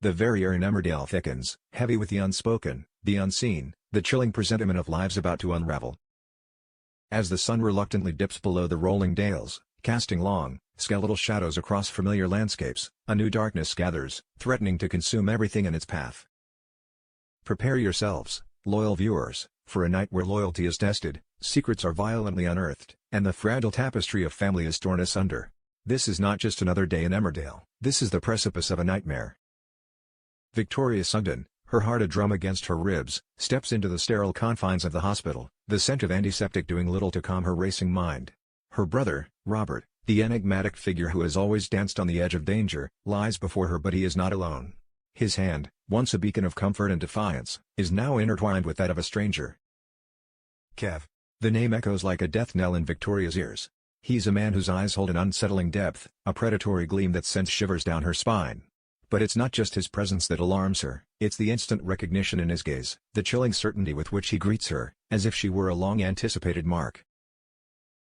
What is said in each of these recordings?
The very air in Emmerdale thickens, heavy with the unspoken, the unseen, the chilling presentiment of lives about to unravel. As the sun reluctantly dips below the rolling dales, casting long, skeletal shadows across familiar landscapes, a new darkness gathers, threatening to consume everything in its path. Prepare yourselves, loyal viewers, for a night where loyalty is tested, secrets are violently unearthed, and the fragile tapestry of family is torn asunder. This is not just another day in Emmerdale, this is the precipice of a nightmare. Victoria Sugden, her heart a drum against her ribs, steps into the sterile confines of the hospital, the scent of antiseptic doing little to calm her racing mind. Her brother, Robert, the enigmatic figure who has always danced on the edge of danger, lies before her, but he is not alone. His hand, once a beacon of comfort and defiance, is now intertwined with that of a stranger. Kev. The name echoes like a death knell in Victoria's ears. He's a man whose eyes hold an unsettling depth, a predatory gleam that sends shivers down her spine. But it's not just his presence that alarms her, it's the instant recognition in his gaze, the chilling certainty with which he greets her, as if she were a long-anticipated mark.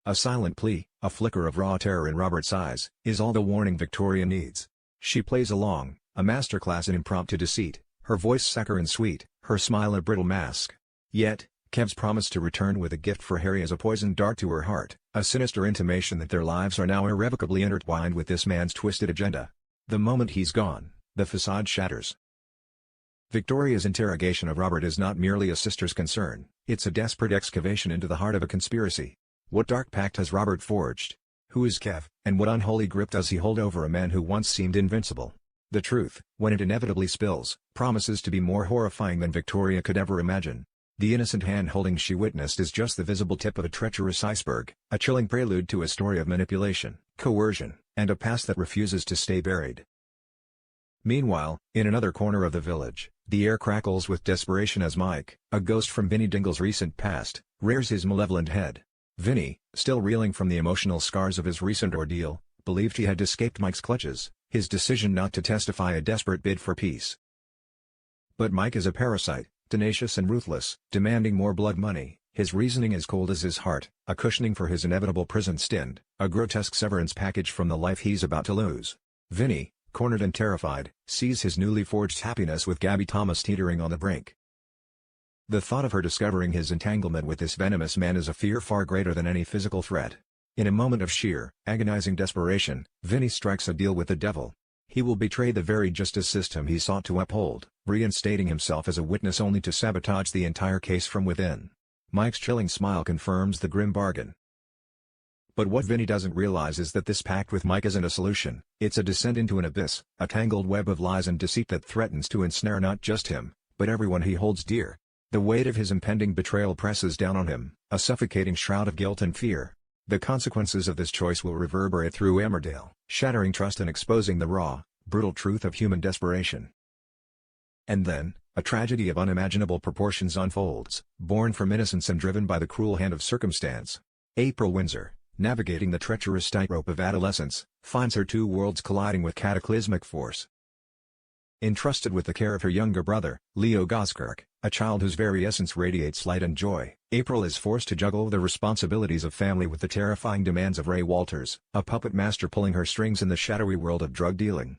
A silent plea, a flicker of raw terror in Robert's eyes, is all the warning Victoria needs. She plays along, a masterclass in impromptu deceit, her voice saccharine sweet, her smile a brittle mask. Yet, Kev's promise to return with a gift for Harry is a poisoned dart to her heart, a sinister intimation that their lives are now irrevocably intertwined with this man's twisted agenda. The moment he's gone, the facade shatters. Victoria's interrogation of Robert is not merely a sister's concern, it's a desperate excavation into the heart of a conspiracy. What dark pact has Robert forged? Who is Kev, and what unholy grip does he hold over a man who once seemed invincible? The truth, when it inevitably spills, promises to be more horrifying than Victoria could ever imagine. The innocent hand-holding she witnessed is just the visible tip of a treacherous iceberg, a chilling prelude to a story of manipulation, coercion, and a past that refuses to stay buried. Meanwhile, in another corner of the village, the air crackles with desperation as Mike, a ghost from Vinnie Dingle's recent past, rears his malevolent head. Vinnie, still reeling from the emotional scars of his recent ordeal, believed he had escaped Mike's clutches, his decision not to testify a desperate bid for peace. But Mike is a parasite, tenacious and ruthless, demanding more blood money, his reasoning as cold as his heart, a cushioning for his inevitable prison stint, a grotesque severance package from the life he's about to lose. Vinnie, cornered and terrified, sees his newly forged happiness with Gabby Thomas teetering on the brink. The thought of her discovering his entanglement with this venomous man is a fear far greater than any physical threat. In a moment of sheer, agonizing desperation, Vinnie strikes a deal with the devil. He will betray the very justice system he sought to uphold, reinstating himself as a witness only to sabotage the entire case from within. Mike's chilling smile confirms the grim bargain. But what Vinnie doesn't realize is that this pact with Mike isn't a solution, it's a descent into an abyss, a tangled web of lies and deceit that threatens to ensnare not just him, but everyone he holds dear. The weight of his impending betrayal presses down on him, a suffocating shroud of guilt and fear. The consequences of this choice will reverberate through Emmerdale, shattering trust and exposing the raw, brutal truth of human desperation. And then, a tragedy of unimaginable proportions unfolds, born from innocence and driven by the cruel hand of circumstance. April Windsor, navigating the treacherous tightrope of adolescence, finds her two worlds colliding with cataclysmic force. Entrusted with the care of her younger brother, Leo Goskirk, a child whose very essence radiates light and joy, April is forced to juggle the responsibilities of family with the terrifying demands of Ray Walters, a puppet master pulling her strings in the shadowy world of drug dealing.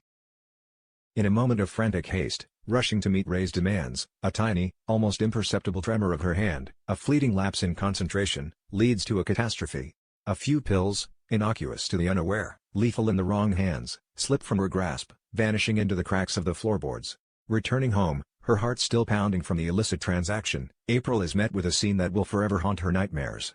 In a moment of frantic haste, rushing to meet Ray's demands, a tiny, almost imperceptible tremor of her hand, a fleeting lapse in concentration, leads to a catastrophe. A few pills, innocuous to the unaware, lethal in the wrong hands, slip from her grasp, vanishing into the cracks of the floorboards. Returning home, her heart still pounding from the illicit transaction, April is met with a scene that will forever haunt her nightmares.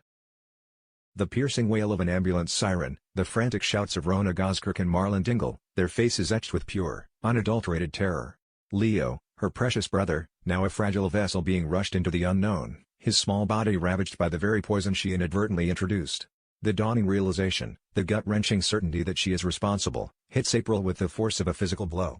The piercing wail of an ambulance siren, the frantic shouts of Rona Goskirk and Marlon Dingle, their faces etched with pure, unadulterated terror. Leo, her precious brother, now a fragile vessel being rushed into the unknown, his small body ravaged by the very poison she inadvertently introduced. The dawning realization, the gut-wrenching certainty that she is responsible, hits April with the force of a physical blow.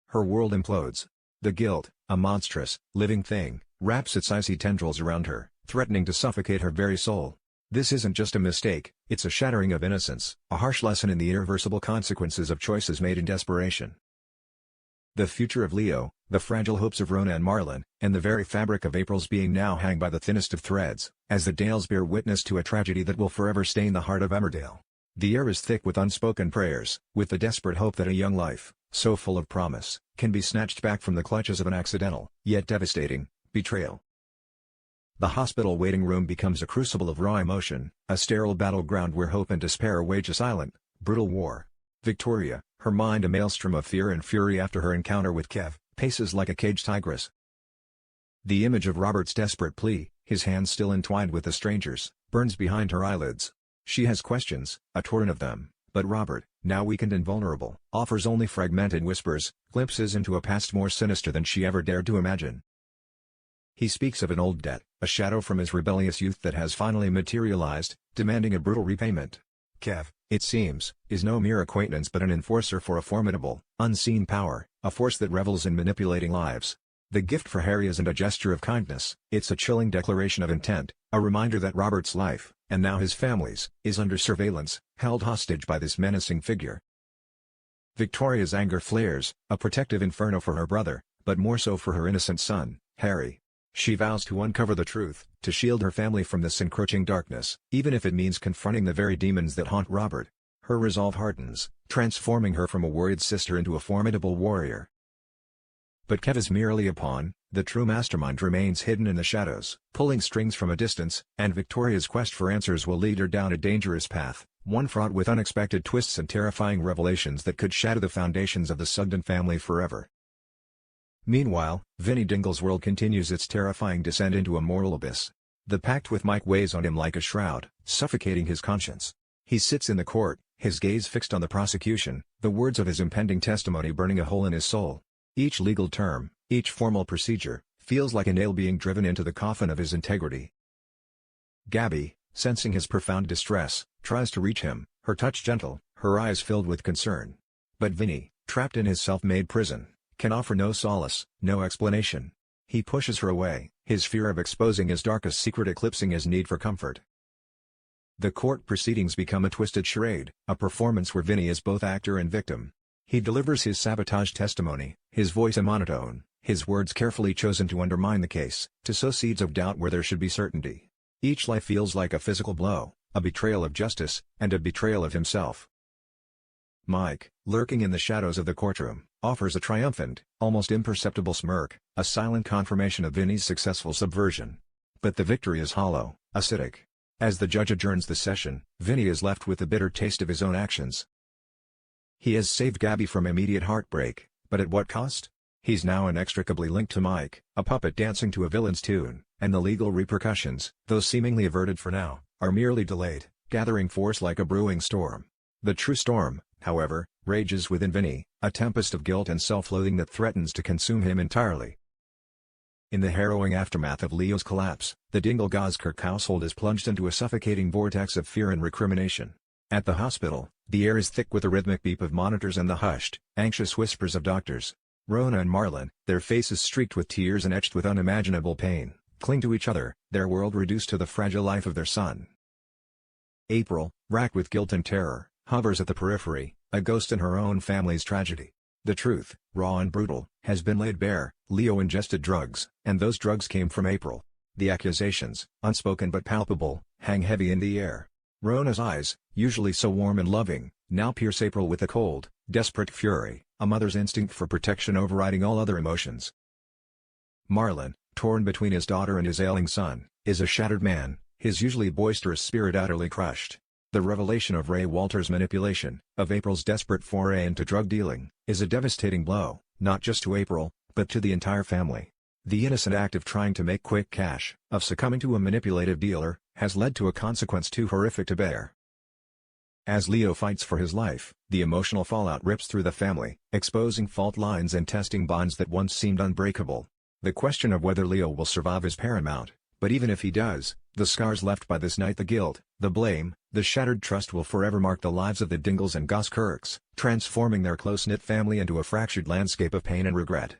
Her world implodes. The guilt, a monstrous, living thing, wraps its icy tendrils around her, threatening to suffocate her very soul. This isn't just a mistake, it's a shattering of innocence, a harsh lesson in the irreversible consequences of choices made in desperation. The future of Leo, the fragile hopes of Rona and Marlon, and the very fabric of April's being now hang by the thinnest of threads, as the Dales bear witness to a tragedy that will forever stain the heart of Emmerdale. The air is thick with unspoken prayers, with the desperate hope that a young life, so full of promise, can be snatched back from the clutches of an accidental, yet devastating, betrayal. The hospital waiting room becomes a crucible of raw emotion, a sterile battleground where hope and despair wage a silent, brutal war. Victoria, her mind a maelstrom of fear and fury after her encounter with Kev, paces like a caged tigress. The image of Robert's desperate plea, his hands still entwined with the stranger's, burns behind her eyelids. She has questions, a torrent of them, but Robert, now weakened and vulnerable, offers only fragmented whispers, glimpses into a past more sinister than she ever dared to imagine. He speaks of an old debt, a shadow from his rebellious youth that has finally materialized, demanding a brutal repayment. Kev, it seems, is no mere acquaintance but an enforcer for a formidable, unseen power, a force that revels in manipulating lives. The gift for Harry isn't a gesture of kindness, it's a chilling declaration of intent, a reminder that Robert's life, and now his family's, is under surveillance, held hostage by this menacing figure. Victoria's anger flares, a protective inferno for her brother, but more so for her innocent son, Harry. She vows to uncover the truth, to shield her family from this encroaching darkness, even if it means confronting the very demons that haunt Robert. Her resolve hardens, transforming her from a worried sister into a formidable warrior. But Kev is merely a pawn, the true mastermind remains hidden in the shadows, pulling strings from a distance, and Victoria's quest for answers will lead her down a dangerous path, one fraught with unexpected twists and terrifying revelations that could shatter the foundations of the Sugden family forever. Meanwhile, Vinnie Dingle's world continues its terrifying descent into a moral abyss. The pact with Mike weighs on him like a shroud, suffocating his conscience. He sits in the court, his gaze fixed on the prosecution, the words of his impending testimony burning a hole in his soul. Each legal term, each formal procedure, feels like a nail being driven into the coffin of his integrity. Gabby, sensing his profound distress, tries to reach him, her touch gentle, her eyes filled with concern. But Vinnie, trapped in his self-made prison, can offer no solace, no explanation. He pushes her away, his fear of exposing his darkest secret eclipsing his need for comfort. The court proceedings become a twisted charade, a performance where Vinnie is both actor and victim. He delivers his sabotage testimony, his voice a monotone, his words carefully chosen to undermine the case, to sow seeds of doubt where there should be certainty. Each lie feels like a physical blow, a betrayal of justice, and a betrayal of himself. Mike, lurking in the shadows of the courtroom, offers a triumphant, almost imperceptible smirk, a silent confirmation of Vinnie's successful subversion. But the victory is hollow, acidic. As the judge adjourns the session, Vinnie is left with the bitter taste of his own actions. He has saved Gabby from immediate heartbreak, but at what cost? He's now inextricably linked to Mike, a puppet dancing to a villain's tune, and the legal repercussions, though seemingly averted for now, are merely delayed, gathering force like a brewing storm. The true storm, however, rages within Vinnie, a tempest of guilt and self-loathing that threatens to consume him entirely. In the harrowing aftermath of Leo's collapse, the Dingle-Goskirk household is plunged into a suffocating vortex of fear and recrimination. At the hospital, the air is thick with the rhythmic beep of monitors and the hushed, anxious whispers of doctors. Rona and Marlon, their faces streaked with tears and etched with unimaginable pain, cling to each other, their world reduced to the fragile life of their son. April, racked with guilt and terror, hovers at the periphery, a ghost in her own family's tragedy. The truth, raw and brutal, has been laid bare. Leo ingested drugs, and those drugs came from April. The accusations, unspoken but palpable, hang heavy in the air. Rona's eyes, usually so warm and loving, now pierce April with a cold, desperate fury, a mother's instinct for protection overriding all other emotions. Marlon, torn between his daughter and his ailing son, is a shattered man, his usually boisterous spirit utterly crushed. The revelation of Ray Walter's manipulation, of April's desperate foray into drug dealing, is a devastating blow, not just to April, but to the entire family. The innocent act of trying to make quick cash, of succumbing to a manipulative dealer, has led to a consequence too horrific to bear. As Leo fights for his life, the emotional fallout rips through the family, exposing fault lines and testing bonds that once seemed unbreakable. The question of whether Leo will survive is paramount, but even if he does, the scars left by this night, the guilt, the blame, the shattered trust will forever mark the lives of the Dingles and Goskirks, transforming their close-knit family into a fractured landscape of pain and regret.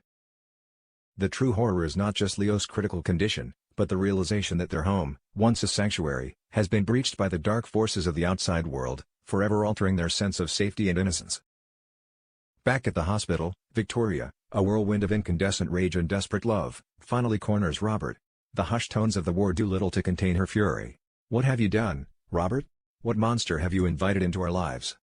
The true horror is not just Leo's critical condition, but the realization that their home, once a sanctuary, has been breached by the dark forces of the outside world, forever altering their sense of safety and innocence. Back at the hospital, Victoria, a whirlwind of incandescent rage and desperate love, finally corners Robert. The hushed tones of the ward do little to contain her fury. "What have you done, Robert? What monster have you invited into our lives?"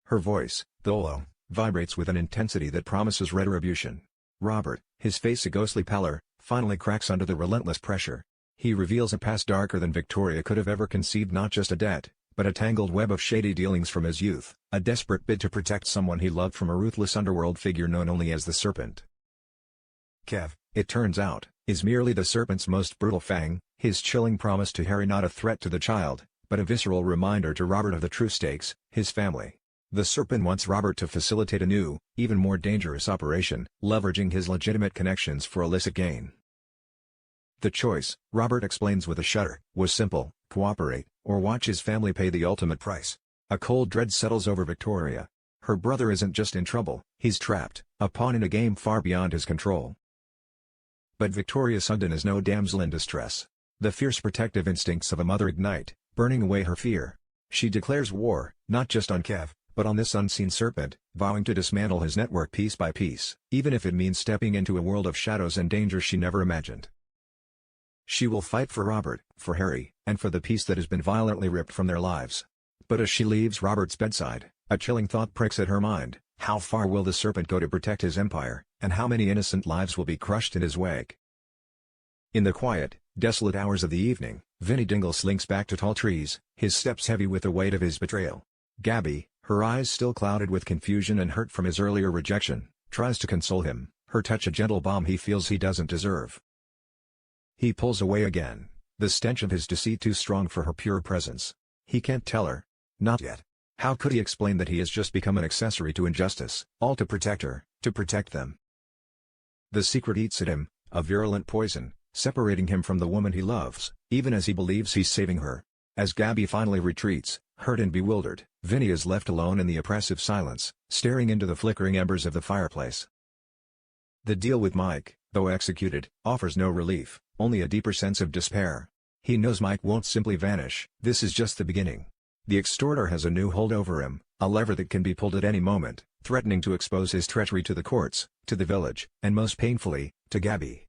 Her voice, though low, vibrates with an intensity that promises retribution. Robert, his face a ghostly pallor, finally cracks under the relentless pressure. He reveals a past darker than Victoria could have ever conceived, not just a debt, but a tangled web of shady dealings from his youth, a desperate bid to protect someone he loved from a ruthless underworld figure known only as the Serpent. Kev, it turns out, is merely the Serpent's most brutal fang, his chilling promise to Harry not a threat to the child, but a visceral reminder to Robert of the true stakes, his family. The Serpent wants Robert to facilitate a new, even more dangerous operation, leveraging his legitimate connections for illicit gain. The choice, Robert explains with a shudder, was simple: cooperate, or watch his family pay the ultimate price. A cold dread settles over Victoria. Her brother isn't just in trouble, he's trapped, a pawn in a game far beyond his control. But Victoria Sugden is no damsel in distress. The fierce protective instincts of a mother ignite, burning away her fear. She declares war, not just on Kev, but on this unseen serpent, vowing to dismantle his network piece by piece, even if it means stepping into a world of shadows and dangers she never imagined. She will fight for Robert, for Harry, and for the peace that has been violently ripped from their lives. But as she leaves Robert's bedside, a chilling thought pricks at her mind: how far will the Serpent go to protect his empire, and how many innocent lives will be crushed in his wake? In the quiet, desolate hours of the evening, Vinnie Dingle slinks back to Tall Trees, his steps heavy with the weight of his betrayal. Gabby, her eyes still clouded with confusion and hurt from his earlier rejection, tries to console him, her touch a gentle balm he feels he doesn't deserve. He pulls away again, the stench of his deceit too strong for her pure presence. He can't tell her. Not yet. How could he explain that he has just become an accessory to injustice, all to protect her, to protect them? The secret eats at him, a virulent poison, separating him from the woman he loves, even as he believes he's saving her. As Gabby finally retreats, hurt and bewildered, Vinnie is left alone in the oppressive silence, staring into the flickering embers of the fireplace. The deal with Mike, though executed, offers no relief, only a deeper sense of despair. He knows Mike won't simply vanish. This is just the beginning. The extorter has a new hold over him, a lever that can be pulled at any moment, threatening to expose his treachery to the courts, to the village, and most painfully, to Gabby.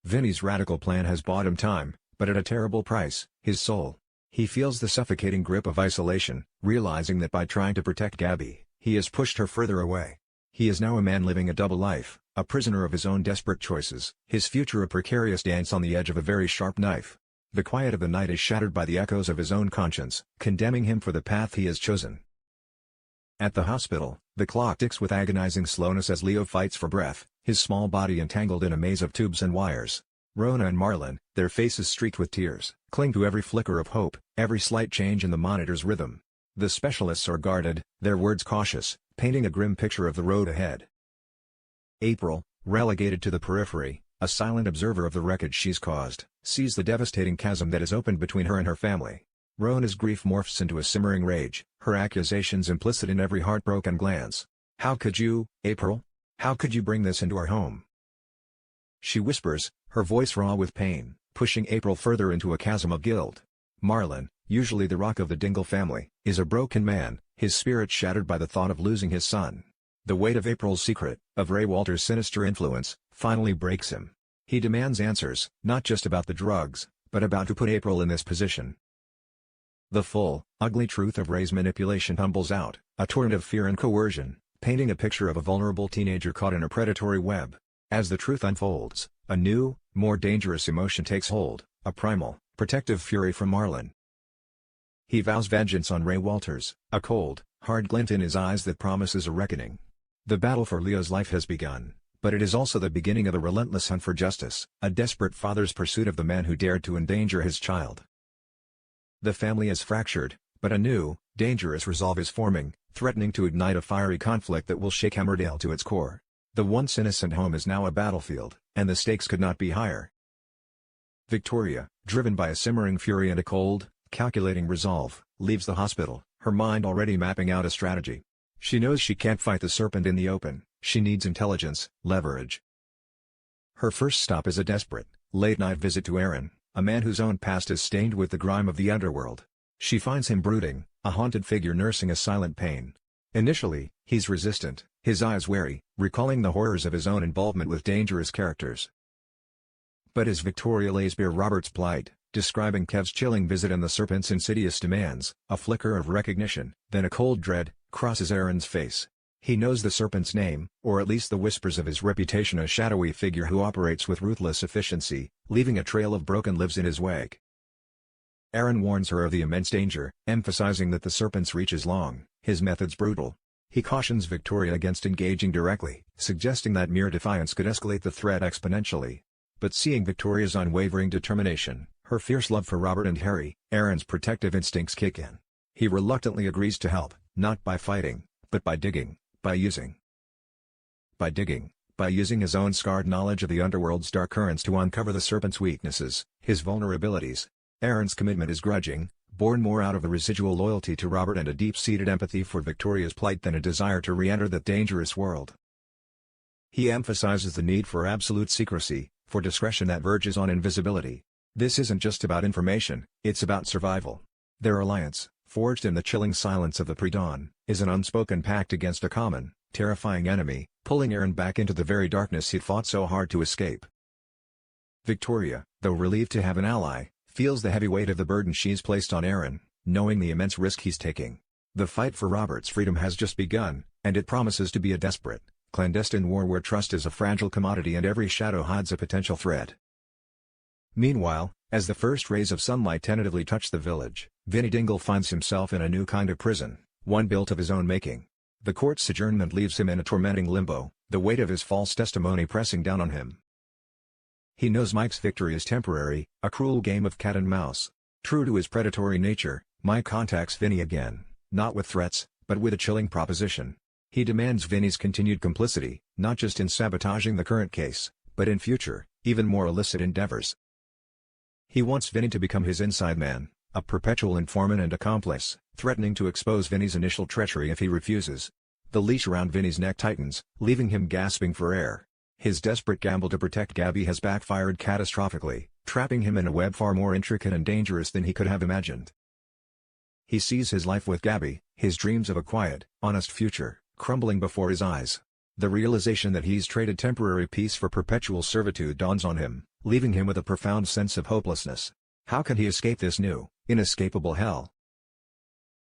Vinnie's radical plan has bought him time, but at a terrible price: his soul. He feels the suffocating grip of isolation, realizing that by trying to protect Gabby, he has pushed her further away. He is now a man living a double life, a prisoner of his own desperate choices, his future a precarious dance on the edge of a very sharp knife. The quiet of the night is shattered by the echoes of his own conscience, condemning him for the path he has chosen. At the hospital, the clock ticks with agonizing slowness as Leo fights for breath, his small body entangled in a maze of tubes and wires. Rona and Marlon, their faces streaked with tears, cling to every flicker of hope, every slight change in the monitor's rhythm. The specialists are guarded, their words cautious, painting a grim picture of the road ahead. April, relegated to the periphery, a silent observer of the wreckage she's caused, sees the devastating chasm that has opened between her and her family. Rona's grief morphs into a simmering rage, her accusations implicit in every heartbroken glance. "How could you, April? How could you bring this into our home?" She whispers, her voice raw with pain, pushing April further into a chasm of guilt. Marlon, usually the rock of the Dingle family, is a broken man, his spirit shattered by the thought of losing his son. The weight of April's secret, of Ray Walter's sinister influence, finally breaks him. He demands answers, not just about the drugs, but about who put April in this position. The full, ugly truth of Ray's manipulation tumbles out, a torrent of fear and coercion, painting a picture of a vulnerable teenager caught in a predatory web. As the truth unfolds, a new, more dangerous emotion takes hold, a primal, protective fury from Marlon. He vows vengeance on Ray Walters, a cold, hard glint in his eyes that promises a reckoning. The battle for Leo's life has begun, but it is also the beginning of a relentless hunt for justice, a desperate father's pursuit of the man who dared to endanger his child. The family is fractured, but a new, dangerous resolve is forming, threatening to ignite a fiery conflict that will shake Emmerdale to its core. The once innocent home is now a battlefield, and the stakes could not be higher. Victoria, driven by a simmering fury and a cold, calculating resolve, leaves the hospital, her mind already mapping out a strategy. She knows she can't fight the serpent in the open, she needs intelligence, leverage. Her first stop is a desperate, late-night visit to Aaron, a man whose own past is stained with the grime of the underworld. She finds him brooding, a haunted figure nursing a silent pain. Initially, he's resistant, his eyes wary, recalling the horrors of his own involvement with dangerous characters. But as Victoria lays bare Robert's plight, describing Kev's chilling visit and the serpent's insidious demands, a flicker of recognition, then a cold dread, crosses Aaron's face. He knows the serpent's name, or at least the whispers of his reputation, a shadowy figure who operates with ruthless efficiency, leaving a trail of broken lives in his wake. Aaron warns her of the immense danger, emphasizing that the serpent's reach is long, his methods brutal. He cautions Victoria against engaging directly, suggesting that mere defiance could escalate the threat exponentially. But seeing Victoria's unwavering determination, her fierce love for Robert and Harry, Aaron's protective instincts kick in. He reluctantly agrees to help, not by fighting, but by digging, by using his own scarred knowledge of the underworld's dark currents to uncover the serpent's weaknesses, his vulnerabilities. Aaron's commitment is grudging, born more out of a residual loyalty to Robert and a deep-seated empathy for Victoria's plight than a desire to re-enter that dangerous world. He emphasizes the need for absolute secrecy, for discretion that verges on invisibility. This isn't just about information, it's about survival. Their alliance, forged in the chilling silence of the pre-dawn, is an unspoken pact against a common, terrifying enemy, pulling Aaron back into the very darkness he'd fought so hard to escape. Victoria, though relieved to have an ally, feels the heavy weight of the burden she's placed on Aaron, knowing the immense risk he's taking. The fight for Robert's freedom has just begun, and it promises to be a desperate, clandestine war where trust is a fragile commodity and every shadow hides a potential threat. Meanwhile, as the first rays of sunlight tentatively touch the village, Vinnie Dingle finds himself in a new kind of prison, one built of his own making. The court's adjournment leaves him in a tormenting limbo, the weight of his false testimony pressing down on him. He knows Mike's victory is temporary, a cruel game of cat and mouse. True to his predatory nature, Mike contacts Vinnie again, not with threats, but with a chilling proposition. He demands Vinnie's continued complicity, not just in sabotaging the current case, but in future, even more illicit endeavors. He wants Vinnie to become his inside man, a perpetual informant and accomplice, threatening to expose Vinnie's initial treachery if he refuses. The leash around Vinnie's neck tightens, leaving him gasping for air. His desperate gamble to protect Gabby has backfired catastrophically, trapping him in a web far more intricate and dangerous than he could have imagined. He sees his life with Gabby, his dreams of a quiet, honest future, crumbling before his eyes. The realization that he's traded temporary peace for perpetual servitude dawns on him, leaving him with a profound sense of hopelessness. How can he escape this new, inescapable hell?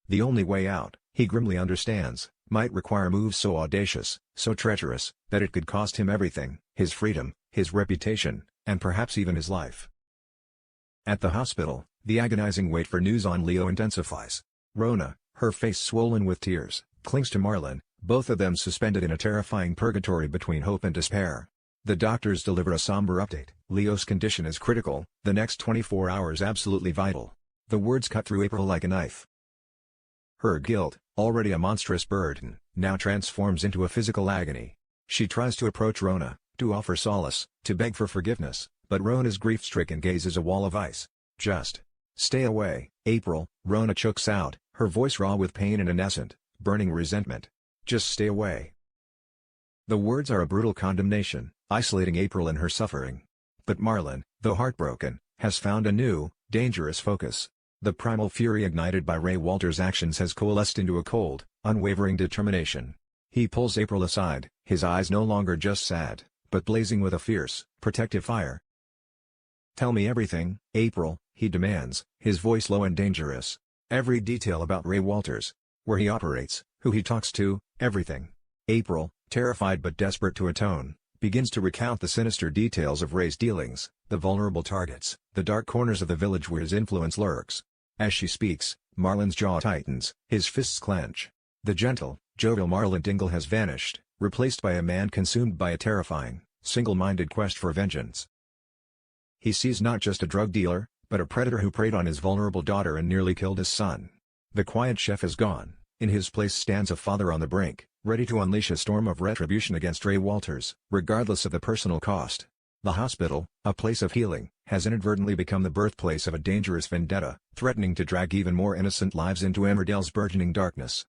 The only way out, he grimly understands, might require moves so audacious, so treacherous, that it could cost him everything, his freedom, his reputation, and perhaps even his life. At the hospital, the agonizing wait for news on Leo intensifies. Rona, her face swollen with tears, clings to Marlon, both of them suspended in a terrifying purgatory between hope and despair. The doctors deliver a somber update. Leo's condition is critical, the next 24 hours absolutely vital. The words cut through April like a knife. Her guilt, already a monstrous burden, now transforms into a physical agony. She tries to approach Rona, to offer solace, to beg for forgiveness, but Rona's grief-stricken gaze is a wall of ice. Just stay away, April, Rona chokes out, her voice raw with pain and a nascent, burning resentment. Just stay away. The words are a brutal condemnation, isolating April in her suffering. But Marlon, though heartbroken, has found a new, dangerous focus. The primal fury ignited by Ray Walters' actions has coalesced into a cold, unwavering determination. He pulls April aside, his eyes no longer just sad, but blazing with a fierce, protective fire. "Tell me everything, April," he demands, his voice low and dangerous. "Every detail about Ray Walters. Where he operates, who he talks to, everything." April, terrified but desperate to atone, begins to recount the sinister details of Ray's dealings, the vulnerable targets, the dark corners of the village where his influence lurks. As she speaks, Marlon's jaw tightens, his fists clench. The gentle, jovial Marlon Dingle has vanished, replaced by a man consumed by a terrifying, single-minded quest for vengeance. He sees not just a drug dealer, but a predator who preyed on his vulnerable daughter and nearly killed his son. The quiet chef is gone, in his place stands a father on the brink, ready to unleash a storm of retribution against Ray Walters, regardless of the personal cost. The hospital, a place of healing, has inadvertently become the birthplace of a dangerous vendetta, threatening to drag even more innocent lives into Emmerdale's burgeoning darkness.